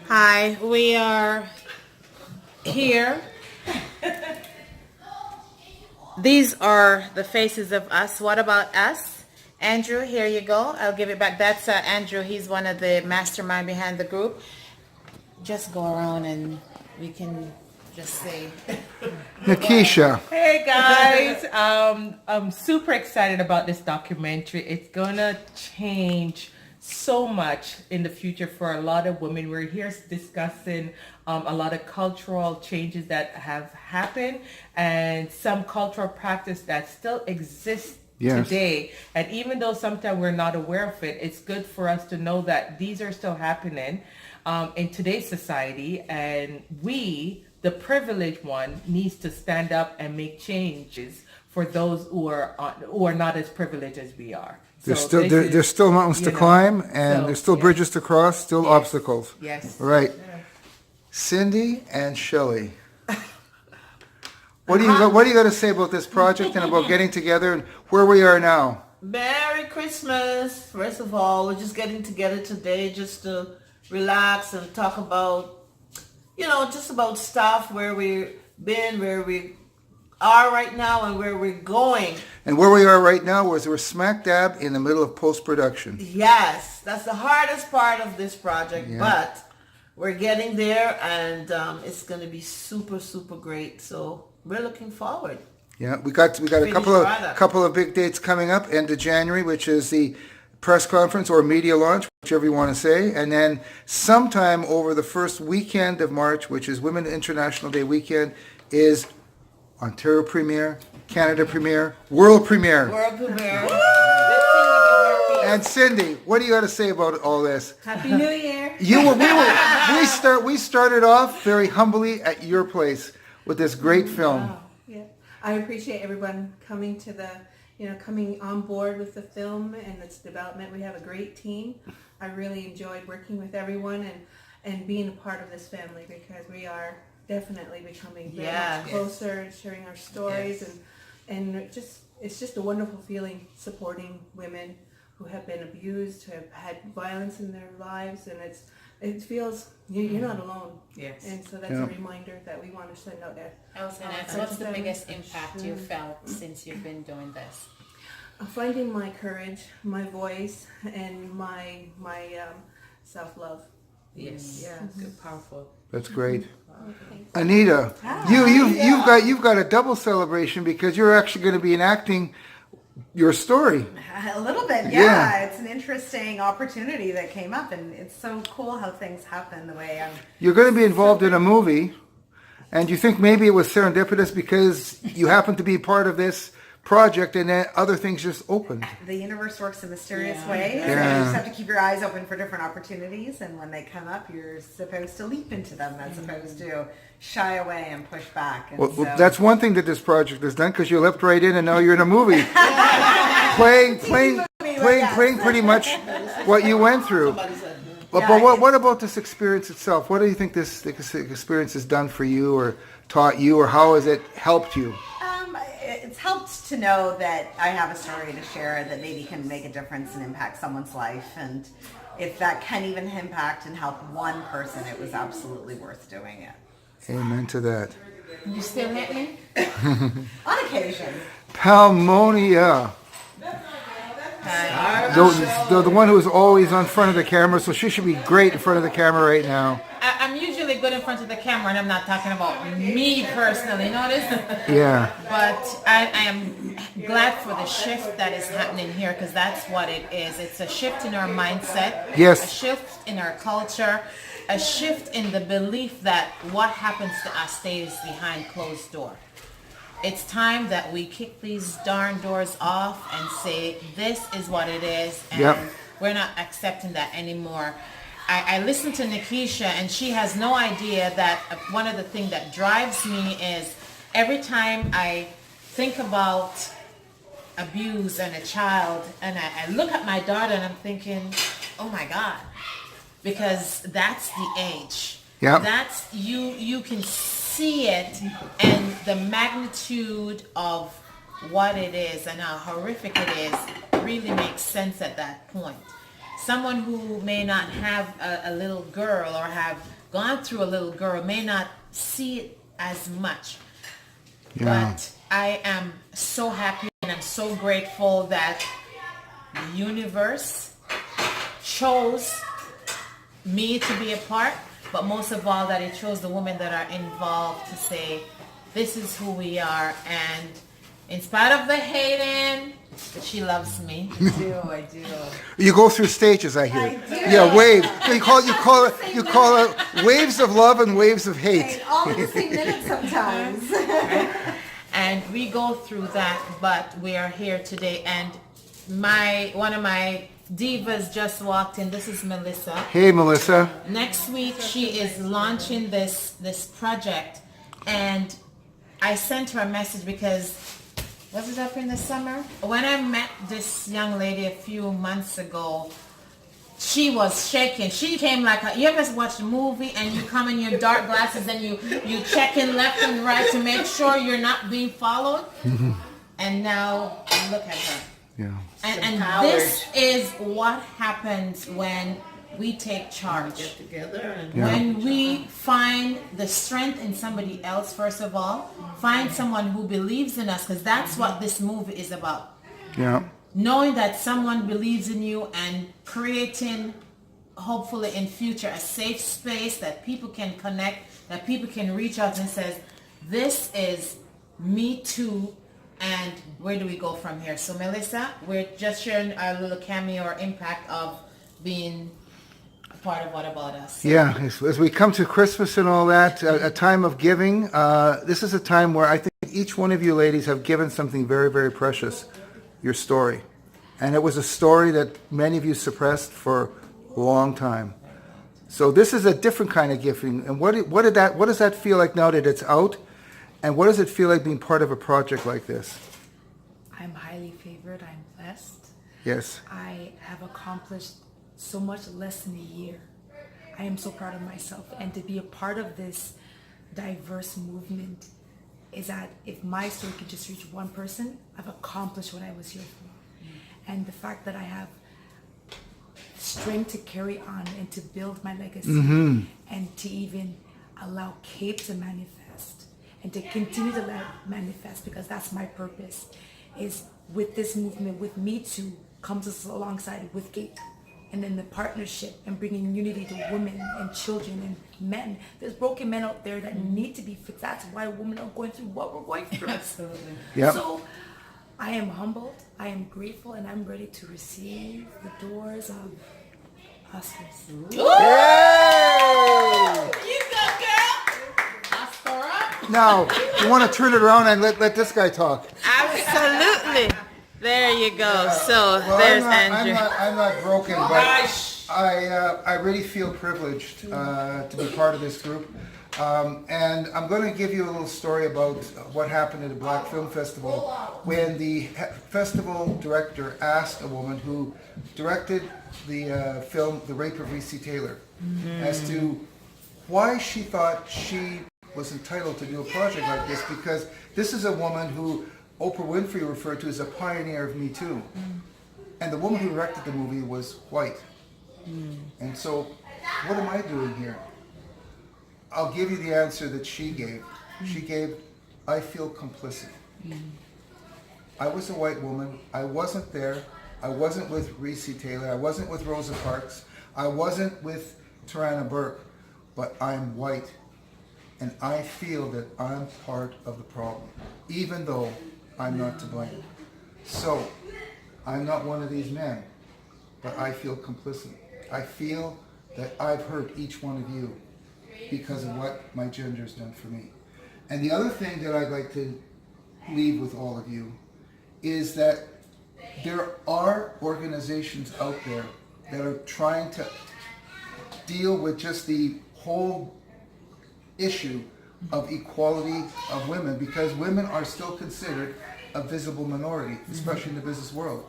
Hi, we are here. These are the faces of us. What about us? Andrew, here you go. I'll give it back. That's Andrew. He's one of the mastermind behind the group. Just go around and we can just say. Nikisha. Hey guys, I'm super excited about this documentary. It's gonna change so much in the future for a lot of women. We're here discussing a lot of cultural changes that have happened and some cultural practice that still exists today. And even though sometimes we're not aware of it, it's good for us to know that these are still happening in today's society, and we, the privileged one, needs to stand up and make changes for those who are not as privileged as we are. There's still mountains to climb, and there's still bridges to cross, still obstacles. Yes. Right. Cindy and Shelley. What do you got to say about this project and about getting together and where we are now? Merry Christmas. First of all, we're just getting together today just to relax and talk about, just about stuff, where we've been, where we are right now, and where we're going. And where we are right now is we're smack dab in the middle of post-production. Yes, that's the hardest part of this project, but we're getting there, and it's going to be super, super great. So we're looking forward. Yeah, we got a couple of big dates coming up, end of January, which is the press conference or media launch, whichever you want to say, and then sometime over the first weekend of March, which is Women International Day weekend, is Ontario premiere, Canada premiere, world premiere. World premiere. And Cindy, what do you got to say about all this? Happy New Year. We started off very humbly at your place with this great film. Wow. Yeah, I appreciate everyone coming to coming on board with the film and its development. We have a great team. I really enjoyed working with everyone and being a part of this family, because we are definitely becoming very much closer and sharing our stories, and it's just a wonderful feeling supporting women who have been abused, who have had violence in their lives, and it feels you're not alone. Yes. And so that's a reminder that we want to send out there. What's the biggest impact you've felt since you've been doing this? Finding my courage, my voice, and my self-love. Yes. Yeah. Good, powerful. That's great. Anita, you've got a double celebration because you're actually going to be enacting your story. A little bit, Yeah. It's an interesting opportunity that came up, and it's so cool how things happen the way You're going to be involved in a movie, and you think maybe it was serendipitous because you happen to be part of this project and then other things just opened. the universe works in mysterious ways. Yeah. And you just have to keep your eyes open for different opportunities, and when they come up, you're supposed to leap into them as opposed to shy away and push back. And Well, that's one thing that this project has done, because you leapt right in and now you're in a movie. playing pretty much what you went through. But what about this experience itself? What do you think this experience has done for you or taught you, or how has it helped you? It's helped to know that I have a story to share that maybe can make a difference and impact someone's life. And if that can even impact and help one person, it was absolutely worth doing it. Amen to that. You still hit me? On occasion. Palmonia. The one who is always on front of the camera, so she should be great in front of the camera right now. I'm usually good in front of the camera, and I'm not talking about me personally, notice? Yeah. But I am glad for the shift that is happening here, because that's what it is. It's a shift in our mindset, Yes. a shift in our culture, a shift in the belief that what happens to us stays behind closed door. It's time that we kick these darn doors off and say, this is what it is, and we're not accepting that anymore. I listened to Nikisha, and she has no idea that one of the things that drives me is every time I think about abuse and a child, and I look at my daughter and I'm thinking, oh my God, because that's the age. Yep. That's, you can see it, and the magnitude of what it is and how horrific it is really makes sense at that point. someone who may not have a little girl or have gone through a little girl may not see it as much. Yeah. But I am so happy and I'm so grateful that the universe chose me to be a part, but most of all that it chose the women that are involved to say, this is who we are, and in spite of the hating, that she loves me. I do. You go through stages, I hear. I do. Yeah, wave. You call it waves of love and waves of hate. All in the same minute sometimes. And we go through that, but we are here today, and one of my divas just walked in. This is Melissa. Hey, Melissa. Next week she is launching this project, and I sent her a message because was it up in the summer? When I met this young lady a few months ago, she was shaking. She came like you ever watch a movie and you come in your dark glasses and you checking left and right to make sure you're not being followed. And now look at her. Yeah. And this is what happens when we take charge. Get together and When we find the strength in somebody else, first of all, find someone who believes in us, because that's what this movie is about. Yeah. Knowing that someone believes in you and creating, hopefully in future, a safe space that people can connect, that people can reach out and says, this is me too, and where do we go from here? So Melissa, we're just sharing our little cameo or impact of being part of What About Us. Yeah, as we come to Christmas and all that, a time of giving, this is a time where I think each one of you ladies have given something very, very precious, your story. And it was a story that many of you suppressed for a long time. So this is a different kind of giving. And what does that feel like now that it's out? And what does it feel like being part of a project like this? I'm highly favored. I'm blessed. Yes. I have accomplished so much less than a year. I am so proud of myself, and to be a part of this diverse movement is that if my story could just reach one person, I've accomplished what I was here for. And the fact that I have strength to carry on and to build my legacy and to even allow CAPE to manifest and to continue to let it manifest, because that's my purpose, is with this movement, with Me Too, comes us alongside with CAPE. And then the partnership and bringing unity to women and children and men. There's broken men out there that need to be fixed. That's why women are going through what we're going through. Absolutely. Yep. So I am humbled, I am grateful, and I'm ready to receive the doors of Oscars. Yay! You go, girl. Oscar up. Now, you want to turn it around and let this guy talk. Absolutely. There you go. So Well, there's Andrew. I'm not broken, but I really feel privileged to be part of this group. And I'm going to give you a little story about what happened at the Black Film Festival when the festival director asked a woman who directed the film The Rape of Recy Taylor as to why she thought she was entitled to do a project like this, because this is a woman who Oprah Winfrey referred to as a pioneer of Me Too. And the woman who directed the movie was white. And so, what am I doing here? I'll give you the answer that she gave. She gave, I feel complicit. I was a white woman. I wasn't there. I wasn't with Recy Taylor. I wasn't with Rosa Parks. I wasn't with Tarana Burke. But I'm white. And I feel that I'm part of the problem, even though I'm not to blame. So, I'm not one of these men, but I feel complicit. I feel that I've hurt each one of you because of what my gender's done for me. And the other thing that I'd like to leave with all of you is that there are organizations out there that are trying to deal with just the whole issue of equality of women, because women are still considered a visible minority, especially in the business world.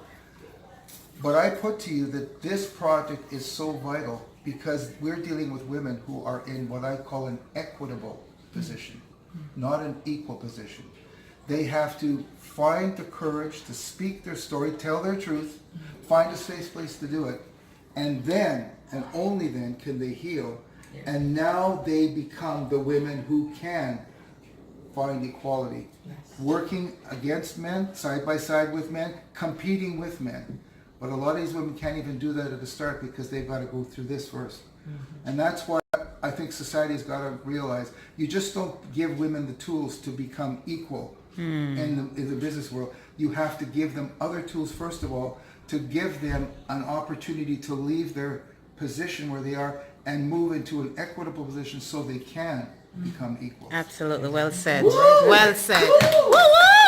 But I put to you that this project is so vital because we're dealing with women who are in what I call an equitable position, not an equal position. They have to find the courage to speak their story, tell their truth, find a safe place to do it, and then, and only then, can they heal. And now they become the women who can find equality. Working against men, side by side with men, competing with men. But a lot of these women can't even do that at the start because they've got to go through this first. And that's why I think society's got to realize you just don't give women the tools to become equal in the business world. You have to give them other tools, first of all, to give them an opportunity to leave their position where they are and move into an equitable position so they can become equal. Absolutely. Well said. Well said. Woo!